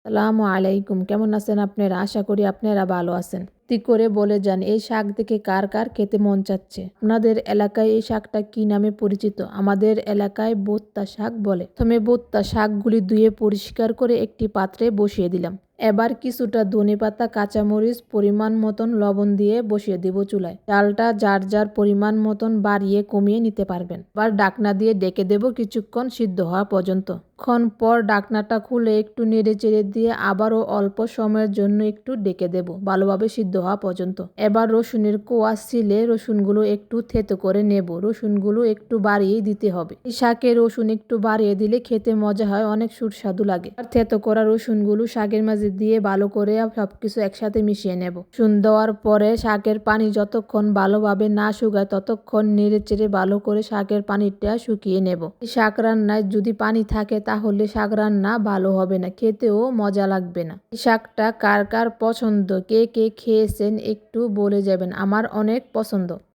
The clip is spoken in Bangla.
আসসালামু আলাইকুম। কেমন আছেন আপনারা? আশা করি আপনারা ভালো আছেন। করে বলে যান এই শাক দেখে কার কার খেতে মন চাচ্ছে? আপনাদের এলাকায় এই শাকটা কি নামে পরিচিত? আমাদের এলাকায় বোত্তা শাক বলে। প্রথমে বোত্তা শাকগুলি ধুয়ে পরিষ্কার করে একটি পাত্রে বসিয়ে দিলাম। এবার কিছুটা ধনেপাতা, কাঁচামরিচ, পরিমাণ মতন লবণ দিয়ে বসিয়ে দেব চুলায়। চালটা যার যার পরিমাণ মতন বাড়িয়ে কমিয়ে নিতে পারবেন। এবার ঢাকনা দিয়ে ডেকে দেব কিছুক্ষণ সিদ্ধ হওয়া পর্যন্ত। ক্ষণ পর ঢাকনাটা খুলে একটু নেড়ে চেড়ে দিয়ে আবারও অল্প সময়ের জন্য একটু ডেকে দেব ভালোভাবে সিদ্ধ হওয়া পর্যন্ত। এবার রসুনের কোয়া ছিলে রসুনগুলো একটু থেতো করে নেব। রসুনগুলো একটু বাড়িয়ে দিতে হবে। এই শাকে রসুন একটু বাড়িয়ে দিলে খেতে মজা হয়, অনেক সুস্বাদু লাগে। আর থেতো করা রসুনগুলো শাকের মাঝে দিয়ে ভালো করে সবকিছু একসাথে মিশিয়ে নেব। রসুন দেওয়ার পরে শাকের পানি যতক্ষণ ভালোভাবে না শুকায় ততক্ষণ নেড়ে চেড়ে ভালো করে শাকের পানিটা শুকিয়ে নেব। এই শাক রান্নায় যদি পানি থাকে তাহলে শাক রান্না ভালো হবে না, খেতেও মজা লাগবে না। এই শাকটা কার কার পছন্দ, কে কে খেয়েছেন একটু বলে যাবেন। আমার অনেক পছন্দ।